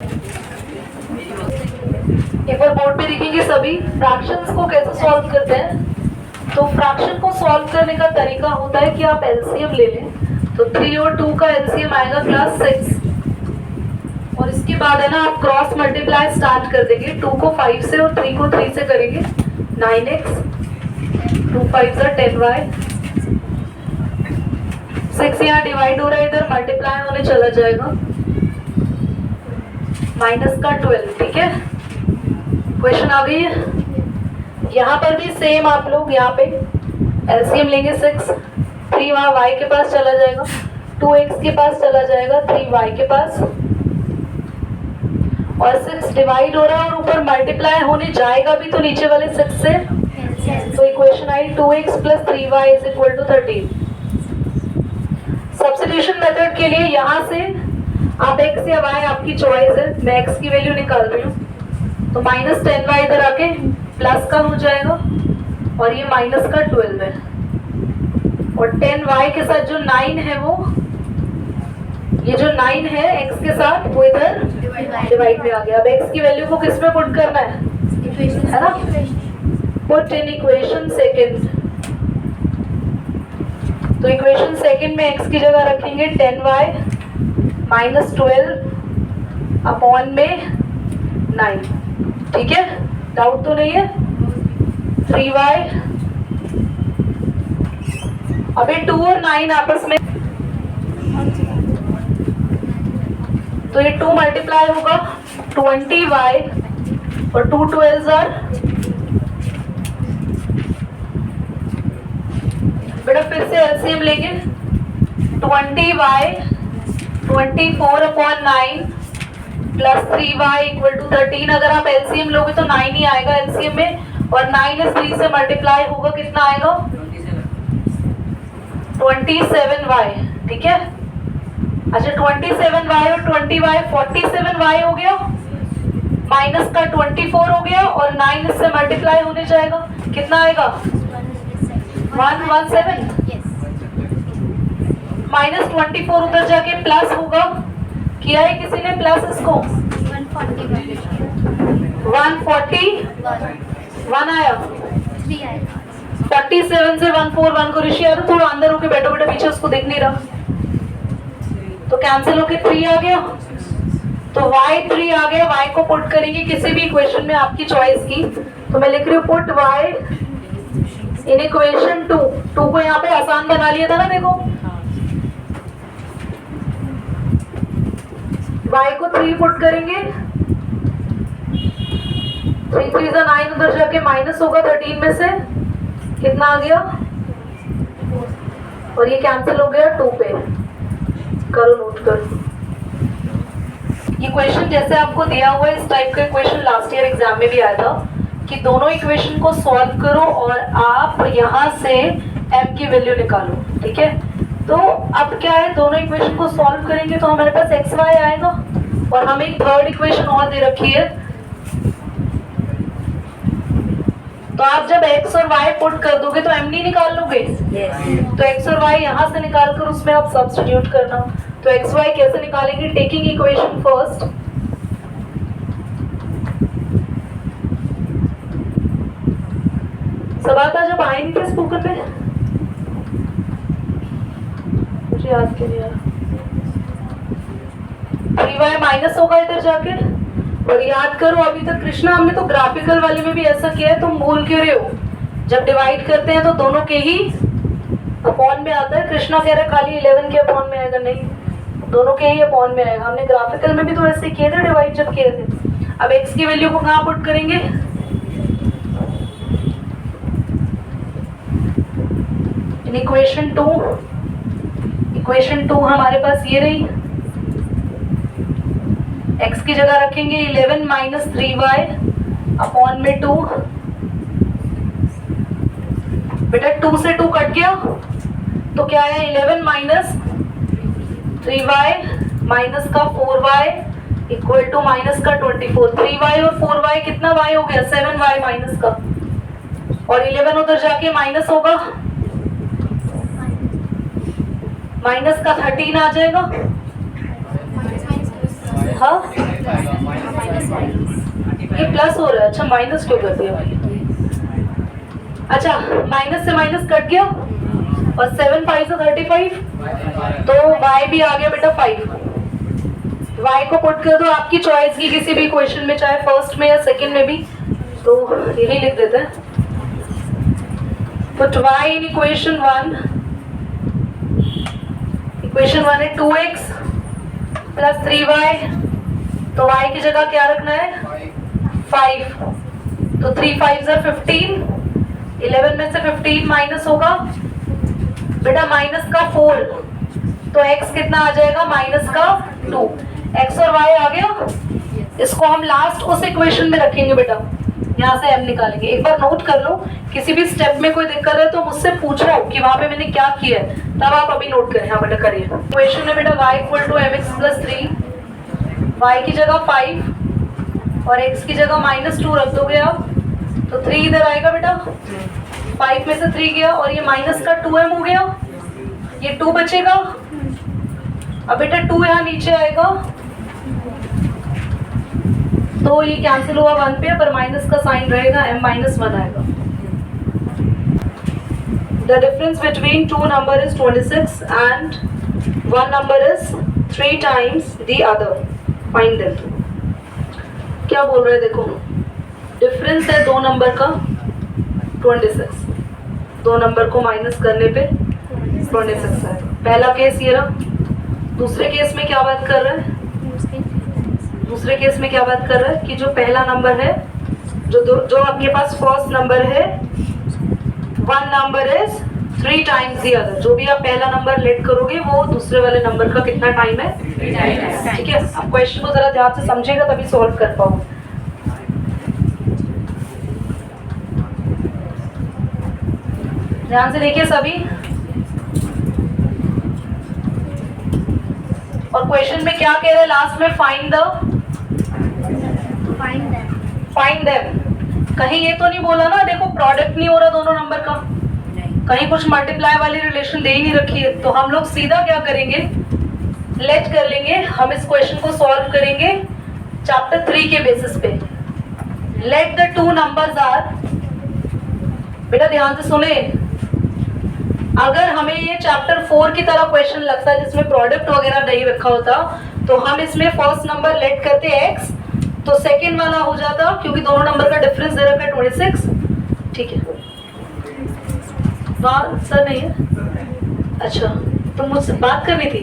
एक बार बोर्ड पे देखेंगे सभी फ्रैक्शंस को कैसे सॉल्व करते हैं। तो फ्रैक्शन को सॉल्व करने का तरीका होता है कि आप एलसीएम ले लें। तो 3 और 2 का एलसीएम आएगा प्लस 6, और इसके बाद है ना आप क्रॉस मल्टीप्लाई स्टार्ट कर देंगे। 2 को 5 से और 3 को 3 से करेंगे 9x, 2 5 10y, 6 यहाँ डिवाइड हो रहा है, इधर मल्टीप्लाई होने चला जाएगा, माइनस का 12। ठीक है, क्वेश्चन आ गई है। यहाँ पर भी सेम आप लोग यहाँ पे एलसीएम लेंगे 6, 3 वहाँ y के पास चला जाएगा, 2x के पास चला जाएगा, 3y के पास, और 6 डिवाइड हो रहा है और ऊपर मल्टीप्लाई होने जाएगा भी तो नीचे वाले 6 से। तो equation I 2x plus 3y is equal to 13। Substitution method के लिए यहाँ से आप x या y आपकी चॉइस है, मैं x की वैल्यू निकाल रही हूँ। तो माइनस 10y इधर आके प्लस का हो जाएगा, और ये माइनस का 12 है, और 10y के साथ जो 9 है वो, ये जो 9 है x के साथ वो इधर डिवाइड में आ गया। अब x की वैल्यू को किस में पुट करना है ना, पुट इन इक्वेशन सेकंड। तो इक्वेशन सेकंड में x की जगह रखेंगे 10y माइनस 12 अपॉन में 9। ठीक है, डाउट तो नहीं है। 3y, अबे 2 और 9 आपस में, तो ये 2 मल्टीप्लाई होगा 20y, और 2 12s आर, बेटा फिर से एलसीएम लेंगे 20y 24 upon 9 plus 3y equal to 13। अगर आप एलसीएम लोगे तो 9 ही आएगा एलसीएम में, और 9 इस 3 से मल्टीप्लाई होगा, कितना आएगा 27y। ठीक है, अच्छा 27y और 20y 47y हो गया, माइनस का 24 हो गया, और 9 इससे मल्टीप्लाई होने जाएगा, कितना आएगा 117। माइनस 24 उधर जाके प्लस होगा, किया है किसी ने प्लस इसको, 141 आया, 47 से 141 को ऋषि यार थोड़ा अंदर होके बैठो बेटा, पीछे उसको देख नहीं रहा, तो कैंसिल होके 3 आ गया, तो y3 आ गया। y को पुट करेंगे किसी भी इक्वेशन में आपकी चॉइस की, तो मैं लिख रही हूँ पुट y इन इक्वेशन 2। 2 को यहाँ पे आसान बना लिया था ना, देखो y को 3 पुट करेंगे, 3 3 9 उधर जाके माइनस होगा 13 में से, कितना आ गया, और ये कैंसिल हो गया 2 पे, करो नोट करो। ये क्वेश्चन जैसे आपको दिया हुआ है, इस टाइप का क्वेश्चन लास्ट ईयर एग्जाम में भी आया था कि दोनों इक्वेशन को सॉल्व करो और आप यहाँ से m की वैल्यू निकालो। ठीक है, तो अब क्या है, दोनों इक्वेशन को सॉल्व करेंगे तो हमारे पास xy आएगा, और हमें एक थर्ड इक्वेशन और दे रखी है, तो आप जब x और y पुट कर दोगे तो m नहीं निकाल लोगे। तो x और y यहाँ से निकाल कर उसमें आप सब्स्टिट्यूट करना। तो xy कैसे निकालेंगे, टेकिंग इक्वेशन फर्स्ट, सब आता जब आएंगे थे स्पोकन में, मुझे याद के नहीं आ रहा। 3y माइनस होगा इधर जाके, और याद करो अभी तक कृष्णा हमने तो ग्राफिकल वाले में भी ऐसा किया है, तुम भूल क्यों रहे हो, जब डिवाइड करते हैं तो दोनों के ही अपॉन में आता है। कृष्णा कह रहे खाली 11 के अपॉन में आएगा, नहीं दोनों के ही अपॉन में आएगा। हमने ग्राफिकल में भी तो ऐसे किए थे डिवाइड जब किए थे। अब x की वैल्यू को कहाँ पुट करेंगे, इन इक्वेशन 2। इक्वेशन 2 हमारे पास ये रही, x की जगह रखेंगे 11 माइनस 3y अपॉन में 2। बेटा 2 से 2 कट गया तो क्या है, 11 माइनस 3y माइनस का 4y इक्वल टू माइनस का 24। 3y और 4y कितना y हो गया, 7y माइनस का, और 11 उधर जाके माइनस होगा, माइनस का 13 आ जाएगा। हाँ ये प्लस हो रहा है, अच्छा माइनस क्यों कर दिया भाई? अच्छा माइनस से माइनस कट गया और 7 5 से 35, तो y भी आ गया बेटा 5। y को पुट कर दो आपकी चॉइस की किसी भी इक्वेशन में, चाहे फर्स्ट में या सेकंड में भी, तो यही लिख देते हैं। Put y in equation 1। Equation 1 है 2x प्लस 3y, तो y की जगह क्या रखना है 5, तो 3 5 are 15, 11 में से 15 माइनस होगा बेटा माइनस का 4, तो x कितना आ जाएगा माइनस का 2। x और y आ गया, इसको हम लास्ट उस इक्वेशन में रखेंगे बेटा, यहाँ से m निकालेंगे। एक बार नोट कर लो, किसी भी स्टेप में कोई दिक्कत है तो मुझसे पूछ लो कि वहां पे मैंने क्या किया है, तब आप अभी नोट करें। हाँ बेटा करिए। इक्वेशन में बेटा y equal to mx plus 3, y की जगह 5 और x की जगह -2 रख दोगे आप, तो 3 इधर आएगा बेटा, 5 में से 3 गया और ये माइनस का 2m हो गया, ये 2 बचेगा। अब बेटा 2 यहाँ नीचे आएगा तो ये कैंसिल हुआ 1 पे, पर माइनस का साइन रहेगा, m-1 आएगा। The difference between two number is 26 and one number is 3 times the other. Find them. क्या बोल रहे हैं देखो, डिफरेंस है दो नंबर का 26, दो नंबर को माइनस करने पे 26 है। पहला केस ये रहा। दूसरे केस में क्या बात कर रहा है, दूसरे केस में क्या बात कर रहा है कि जो पहला नंबर है, जो आपके पास फर्स्ट नंबर है, one number is 3 times the other. जो भी आप पहला नंबर लेट करोगे वो दूसरे वाले नंबर का कितना टाइम है, ठीक है। अब क्वेश्चन को जरा ध्यान से समझेगा तभी सॉल्व कर पाओ। ध्यान से देखिए सभी, और क्वेश्चन में क्या कह रहे हैं लास्ट में, फाइंड देम। कहीं ये तो नहीं बोला ना, देखो प्रोडक्ट नहीं हो रहा दोनों नंबर का, कहीं कुछ मल्टीप्लाई वाली रिलेशन दे ही नहीं रखी है, तो हम लोग सीधा क्या करेंगे, लेट कर लेंगे। हम इस क्वेश्चन को सॉल्व करेंगे चैप्टर 3 के बेसिस पे। Let the two numbers are, बेटा ध्यान से सुने, अगर हमें ये चैप्टर 4 की तरह क्वेश्चन लगता है जिसमें प्रोडक्ट वगैरह नहीं रखा होता, तो हम इसमें फर्स्ट नंबर लेट करते x, तो सेकेंड वाला हो जाता, क्योंकि दोनों नंबर का डिफरेंस दे रखा है 26, ठीक है। आंसर नहीं है, अच्छा तो मुझसे बात करनी थी,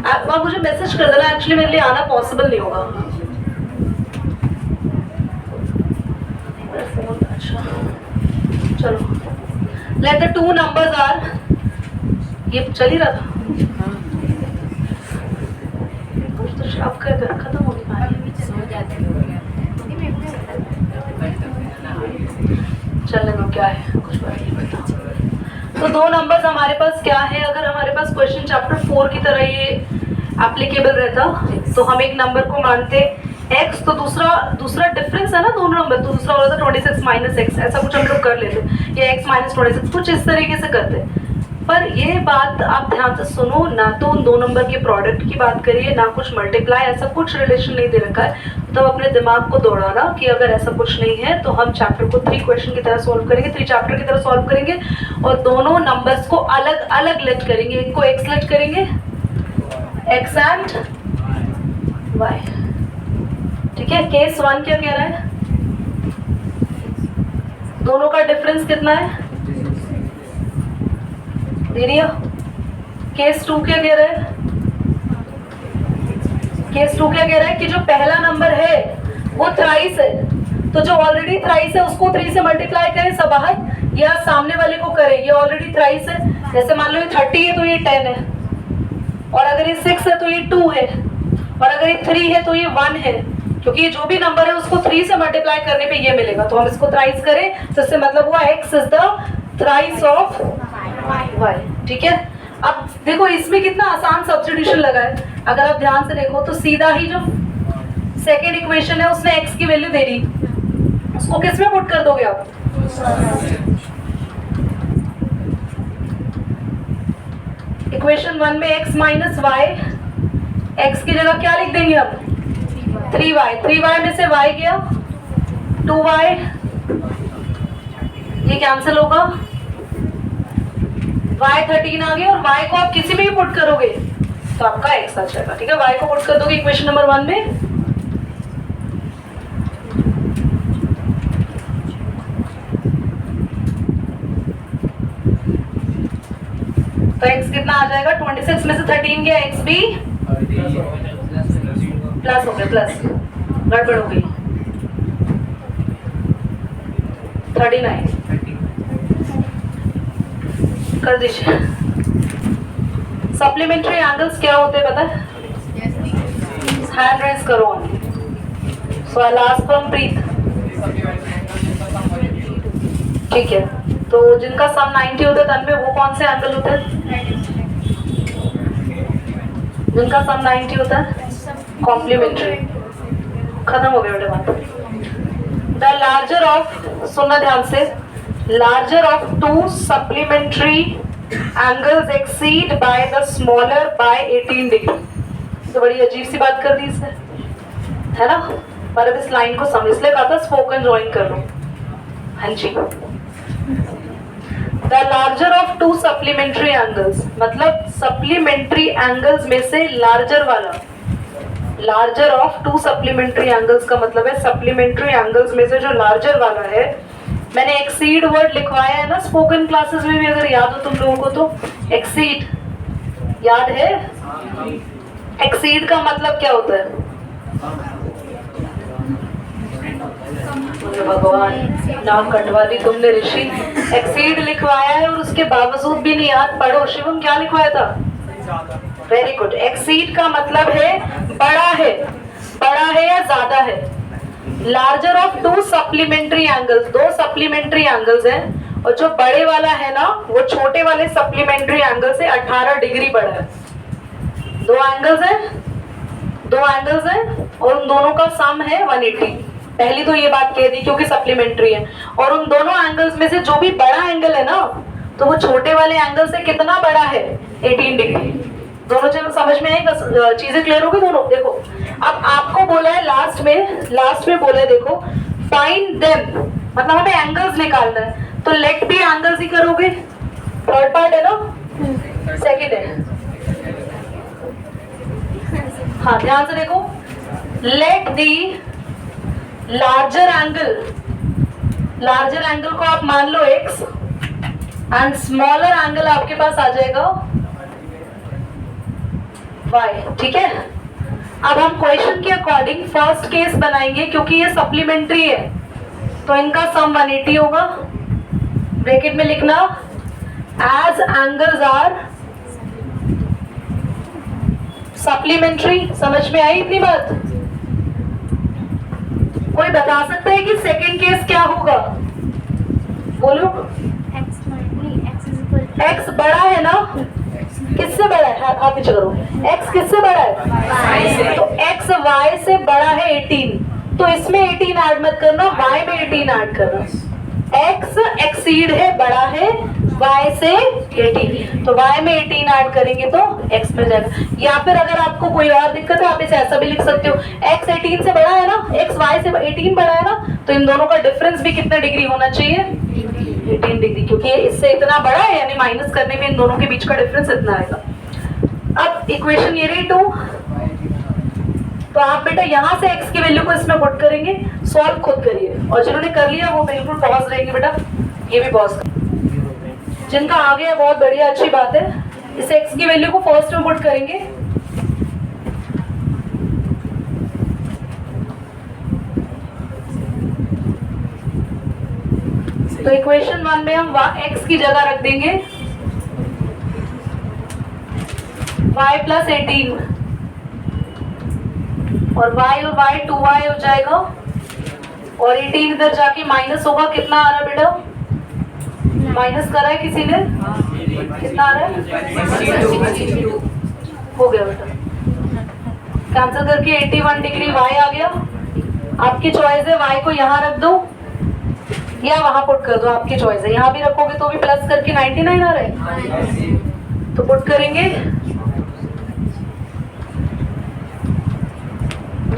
आप मुझे मैसेज कर देना, एक्चुअली मेरे लिए आना पॉसिबल नहीं होगा। अच्छा चलो, let the two numbers are, ये चल ही रहा था, कुछ तो आप कर खत्म हो गया, चलने दो, क्या है कुछ बात नहीं पता। तो दो नंबर्स हमारे पास क्या है, अगर हमारे पास क्वेश्चन चैप्टर 4 की तरह ये एप्लीकेबल रहता तो हम एक नंबर को मानते x, तो दूसरा डिफरेंस है ना दोनों नंबर, तो दूसरा होता 26 माइनस x, ऐसा कुछ हम लोग कर लेते, या x माइनस 26, कुछ इस तरीके से करते। पर ये बात आप ध्यान से सुनो, ना तो उन दो नंबर के प्रोडक्ट की बात करिए, ना कुछ मल्टीप्लाई, ऐसा कुछ रिलेशन नहीं दे रखा है। तो अपने दिमाग को दौड़ाना कि अगर ऐसा कुछ नहीं है तो हम चैप्टर को 3 क्वेश्चन की तरह सॉल्व करेंगे, 3 चैप्टर की तरह सॉल्व करेंगे, और दोनों नंबर्स को अलग अलग लेट करेंगे। एक को x लेट करेंगे, x एंड y, ठीक है। केस 1 क्या कह रहा है, दोनों का डिफरेंस कितना है, दे दिया। केस 2 क्या कह रहा है, केस 2 क्या कह रहा है कि जो पहला नंबर है वो थ्राइस है, तो जो ऑलरेडी थ्राइस है उसको 3 से मल्टीप्लाई करें सबाहत, या सामने वाले को करें, ये ऑलरेडी थ्राइस है। जैसे मान लो ये 30 है तो ये 10 है, और अगर ये 6 है तो ये 2 है, और अगर ये 3 है तो ये 1 है, क्योंकि ये जो भी नंबर है उसको 3 से मल्टीप्लाई करने पे ये मिलेगा। तो हम इसको थ्राइस करें तो इससे मतलब हुआ x is the thrice of y, ठीक है। अब देखो इसमें कितना आसान सब्स्टिट्यूशन लगा है, अगर आप ध्यान से देखो तो सीधा ही जो सेकेंड इक्वेशन है उसने x की वैल्यू दे दी, उसको किस में पुट कर दोगे आप, इक्वेशन 1 में x माइनस वाई, x की जगह क्या लिख देंगे आप 3y में से y गया 2y, ये कैंसिल होगा, y 13 आ गया और y को आप किसी में भी पुट करोगे तो आपका x आ जाएगा। ठीक है, y को पुट कर दोगे इक्वेशन नंबर 1 में, तो x कितना आ जाएगा 26 में से 13 गया, x भी प्लस हो गया, प्लस गड़बड़ हो गई 39 कर दीजिए। सप्लीमेंट्री एंगल्स क्या होते हैं पता है? हैंड रेज करो। सो आई लास्ट फ्रॉम प्रीत। ठीक है, तो जिनका सम 90 होता है तन में वो कौन से एंगल होते हैं? जिनका सम 90 होता है कॉम्प्लीमेंट्री। खत्म हो गया बेटे बात। द लार्जर ऑफ, सुनना ध्यान से, larger of two supplementary angles exceed by the smaller by 18 degree. तो बड़ी अजीब सी बात कर दी इसने, है ना? पर अब इस लाइन को समझ, इसलिए कहा था स्पोकन ज्वाइन कर लो। हाँ जी, the larger of two supplementary angles, मतलब सप्लीमेंट्री एंगल्स में से लार्जर वाला, larger of two supplementary angles का मतलब है सप्लीमेंट्री एंगल्स में से जो लार्जर वाला है। मैंने एक्सीड वर्ड लिखवाया है ना स्पोकन क्लासेस में भी, अगर याद हो तुम लोगों को तो। एक्सीड याद है? एक्सीड का मतलब क्या होता है? भगवान, नाम कटवा दी तुमने ऋषि। एक्सीड लिखवाया है और उसके बावजूद भी नहीं याद। पढ़ो शिवम, क्या लिखवाया था? Very good. एक्सीड का मतलब है बड़ा है, बड़ा है या ज्यादा है। Larger of two supplementary angles, दो सप्लीमेंट्री एंगल्स हैं और जो बड़े वाला है ना वो छोटे वाले सप्लीमेंट्री एंगल से 18 डिग्री बड़ा है। दो एंगल्स हैं और उन दोनों का सम है 180। पहली तो ये बात कह दी क्योंकि सप्लीमेंट्री है। और उन दोनों एंगल्स में से जो भी बड़ा एंगल है ना, तो वो छोटे वाले एंगल से कितना बड़ा है? 18 डिग्री। दोनों चीजें समझ में आएगा? चीजें क्लियर होगी दोनों? देखो, अब आपको बोला है लास्ट में बोला है, देखो फाइंड देम, मतलब हमें एंगल्स निकालना है, तो लेट बी एंगल्स ही करोगे। थर्ड पार्ट है ना, सेकंड है। हाँ, ध्यान से देखो, लेट दी लार्जर एंगल को आप मान लो x एंड स्मॉलर एंगल आपके पास आ जाएगा y। ठीक है, अब हम क्वेश्चन के अकॉर्डिंग फर्स्ट केस बनाएंगे क्योंकि ये सप्लीमेंट्री है, तो इनका सम 180 होगा। ब्रैकेट में लिखना एज एंगल्स आर सप्लीमेंट्री। समझ में आई इतनी बात? कोई बता सकता है कि सेकंड केस क्या होगा? बोलो। x बड़ा है ना? किससे बड़ा है? आप पीछे करो। x किससे बड़ा है? तो x y से बड़ा है 18, तो इसमें 18 ऐड मत करना, y में 18 ऐड करना। x एक्सीड है, बड़ा है y से 18, तो y में 18 ऐड करेंगे तो x मिल जाएगा। या फिर अगर आपको कोई और दिक्कत है आप इसे ऐसा भी लिख सकते हो, x 18 से बड़ा है ना, x y से 18 बड़ा है ना, तो इन दोनों का डिफरेंस भी कितना डिग्री होना चाहिए? 18 डिग्री, क्योंकि इससे इतना बड़ा है, यानी माइनस करने में इन दोनों के बीच का डिफरेंस इतना आएगा। अब इक्वेशन ये रही 2, तो आप बेटा यहाँ से x की वैल्यू को इसमें पुट करेंगे, सॉल्व खुद करिए, और जिन्होंने कर लिया वो बिल्कुल पॉज रहेंगे बेटा, ये भी पॉज कर। जिनका आ गया बहुत बढ़िया, अच्छी बात है। इस x की वैल्यू को फर्स्ट में पुट करेंगे, तो इक्वेशन 1 में हम x की जगह रख देंगे y प्लस 18, और y और y 2y हो जाएगा, और 18 इधर जाके माइनस होगा। कितना आ रहा है बेटा? माइनस करा है किसी ने? कितना आ रहा है? हो गया बेटा, कैंसिल करके 81 डिग्री y आ गया। आपकी चॉइस है, y को यहाँ रख दो या वहां पुट कर दो, आपकी चॉइस है। यहाँ भी रखोगे तो भी प्लस करके 99 आ रहा है, तो पुट करेंगे।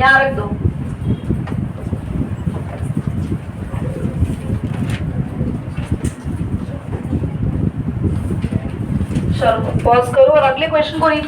यहाँ रख दो। चलो पॉज करो और अगले क्वेश्चन को रीड